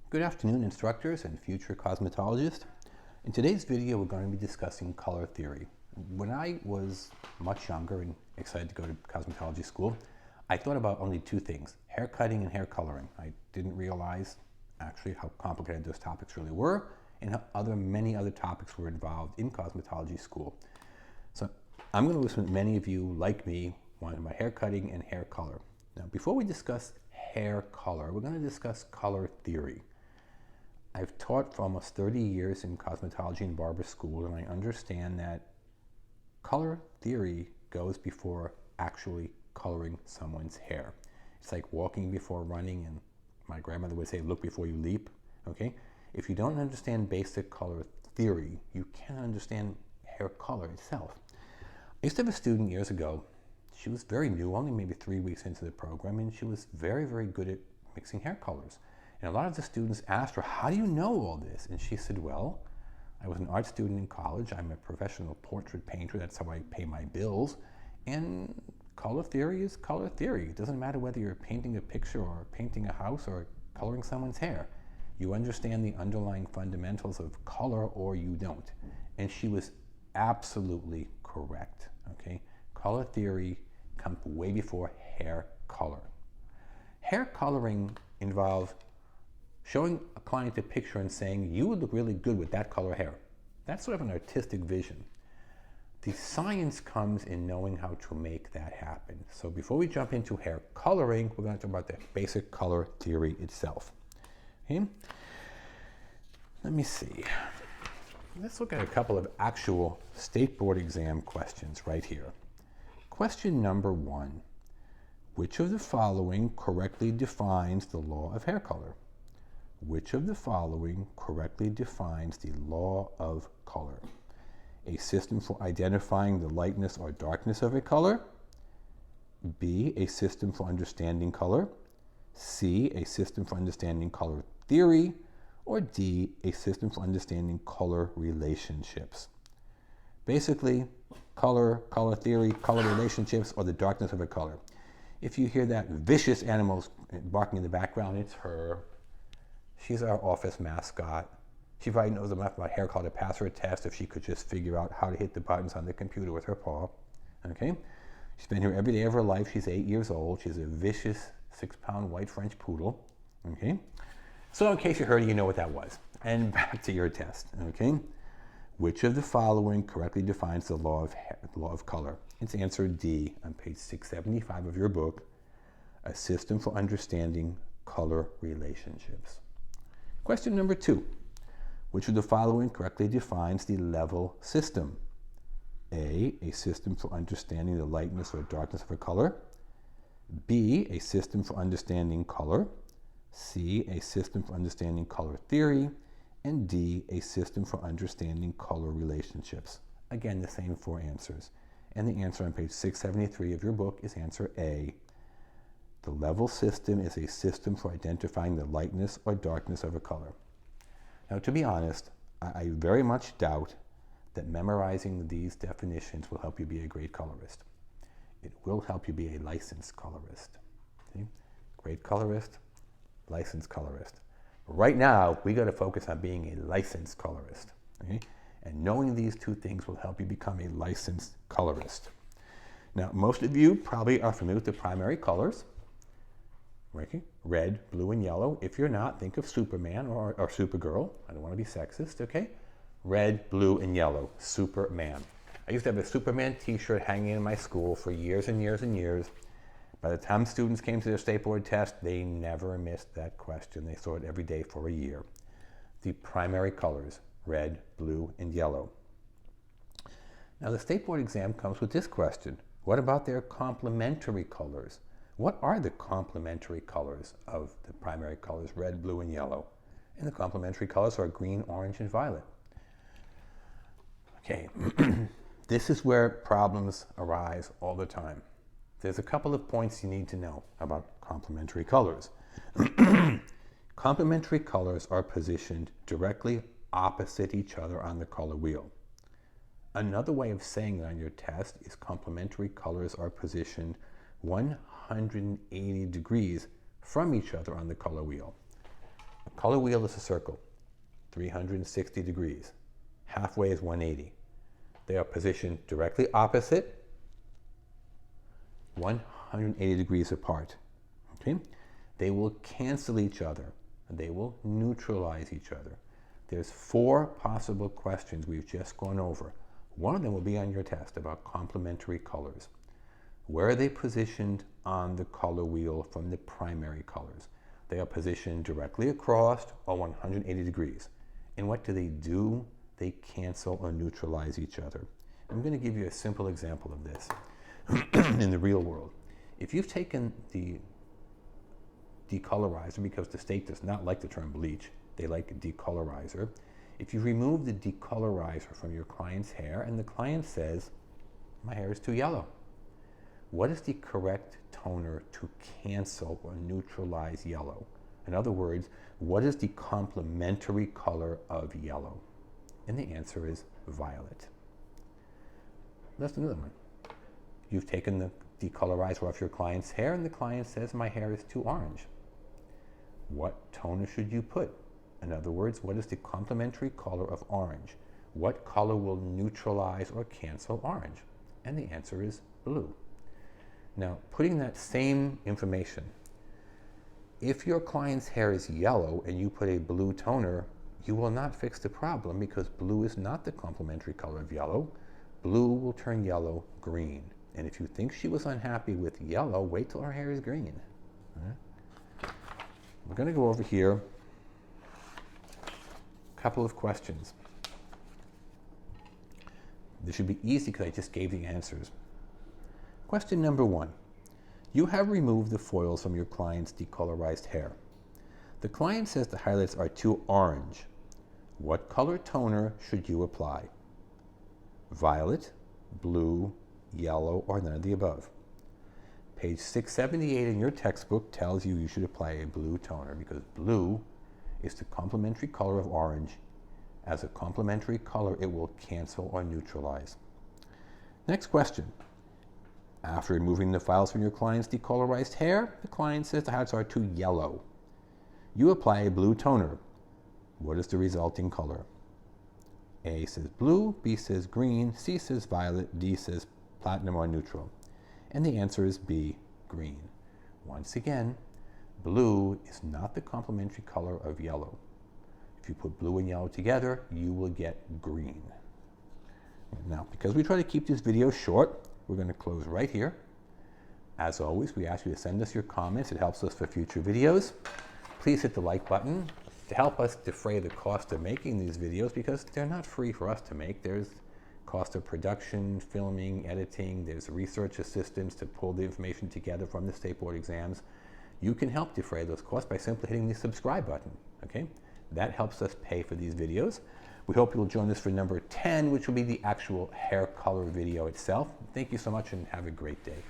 Good afternoon, instructors and future cosmetologists. In today's video, we're going to be discussing color theory. When I was much younger and excited to go to cosmetology school, I thought about only two things, hair cutting and hair coloring. I didn't realize actually how complicated those topics really were and how many other topics were involved in cosmetology school. So I'm going to listen to many of you, like me, wanting about hair cutting and hair color. Now, before we discuss hair color, we're going to discuss color theory. I've taught for almost 30 years in cosmetology and barber school, and I understand that color theory goes before actually coloring someone's hair. It's like walking before running, and my grandmother would say, look before you leap, okay? If you don't understand basic color theory, you can't understand hair color itself. I used to have a student years ago. She was very new, only maybe 3 weeks into the program, and she was very, very good at mixing hair colors. And a lot of the students asked her, how do you know all this? And she said, well, I was an art student in college. I'm a professional portrait painter. That's how I pay my bills. And color theory is color theory. It doesn't matter whether you're painting a picture or painting a house or coloring someone's hair. You understand the underlying fundamentals of color or you don't. And she was absolutely correct, okay? Color theory comes way before hair color. Hair coloring involves showing a client a picture and saying, you would look really good with that color hair. That's sort of an artistic vision. The science comes in knowing how to make that happen. So before we jump into hair coloring, we're going to talk about the basic color theory itself. Okay? Let me see. Let's look at a couple of actual state board exam questions right here. Question number 1. Which of the following correctly defines the law of hair color? Which of the following correctly defines the law of color? A system for identifying the lightness or darkness of a color. B, a system for understanding color. C, a system for understanding color theory. Or D, a system for understanding color relationships. Basically, color theory, color relationships, or the darkness of a color. If you hear that vicious animals barking in the background, it's her. She's our office mascot. She probably knows enough about hair color to pass her test if she could just figure out how to hit the buttons on the computer with her paw. Okay? She's been here every day of her life. She's 8 years old. She's a vicious 6-pound white French poodle. Okay? So in case you heard it, you know what that was. And back to your test. Okay? Which of the following correctly defines the law of color? It's answer D on page 675 of your book, A System for Understanding Color Relationships. Question number 2. Which of the following correctly defines the level system? A system for understanding the lightness or darkness of a color. B, a system for understanding color. C, a system for understanding color theory. And D, a system for understanding color relationships. Again, the same 4 answers. And the answer on page 673 of your book is answer A. The level system is a system for identifying the lightness or darkness of a color. Now, to be honest, I very much doubt that memorizing these definitions will help you be a great colorist. It will help you be a licensed colorist. Okay? Great colorist, licensed colorist. Right now, we got to focus on being a licensed colorist. Okay? And knowing these two things will help you become a licensed colorist. Now, most of you probably are familiar with the primary colors. Okay? Red, blue, and yellow. If you're not, think of Superman or Supergirl. I don't want to be sexist, okay? Red, blue, and yellow. Superman. I used to have a Superman t-shirt hanging in my school for years and years and years. By the time students came to their state board test, they never missed that question. They saw it every day for a year. The primary colors, red, blue, and yellow. Now the state board exam comes with this question. What about their complementary colors? What are the complementary colors of the primary colors, red, blue, and yellow? And the complementary colors are green, orange, and violet. Okay, this is where problems arise all the time. There's a couple of points you need to know about complementary colors. Complementary colors are positioned directly opposite each other on the color wheel. Another way of saying that on your test is complementary colors are positioned 180 degrees from each other on the color wheel. A Color wheel is a circle, 360 degrees. Halfway is 180. They are positioned directly opposite, 180 degrees apart. Okay? They will cancel each other, and they will neutralize each other. There's 4 possible questions we've just gone over. One of them will be on your test about complementary colors. Where are they positioned on the color wheel from the primary colors? They are positioned directly across or 180 degrees. And what do? They cancel or neutralize each other. I'm going to give you a simple example of this in the real world. If you've taken the decolorizer, because the state does not like the term bleach, they like a decolorizer. If you remove the decolorizer from your client's hair and the client says, my hair is too yellow, what is the correct toner to cancel or neutralize yellow? In other words, what is the complementary color of yellow? And the answer is violet. That's another one. You've taken the decolorizer off your client's hair and the client says, my hair is too orange. What toner should you put? In other words, what is the complementary color of orange? What color will neutralize or cancel orange? And the answer is blue. Now, putting that same information, if your client's hair is yellow and you put a blue toner, you will not fix the problem because blue is not the complementary color of yellow. Blue will turn yellow green. And if you think she was unhappy with yellow, wait till her hair is green. We're going to go over here a couple of questions. This should be easy because I just gave the answers. Question number 1. You have removed the foils from your client's decolorized hair. The client says the highlights are too orange. What color toner should you apply? Violet, blue, yellow, or none of the above? Page 678 in your textbook tells you you should apply a blue toner because blue is the complementary color of orange. As a complementary color, it will cancel or neutralize. Next question. After removing the files from your client's decolorized hair, the client says the highlights are too yellow. You apply a blue toner. What is the resulting color? A says blue, B says green, C says violet, D says platinum or neutral. And the answer is B, green. Once again, blue is not the complementary color of yellow. If you put blue and yellow together, you will get green. Now, because we try to keep this video short, we're going to close right here. As always, we ask you to send us your comments. It helps us for future videos. Please hit the like button to help us defray the cost of making these videos because they're not free for us to make. There's cost of production, filming, editing. There's research assistance to pull the information together from the state board exams. You can help defray those costs by simply hitting the subscribe button, okay? That helps us pay for these videos. We hope you'll join us for number 10, which will be the actual hair color video itself. Thank you so much and have a great day.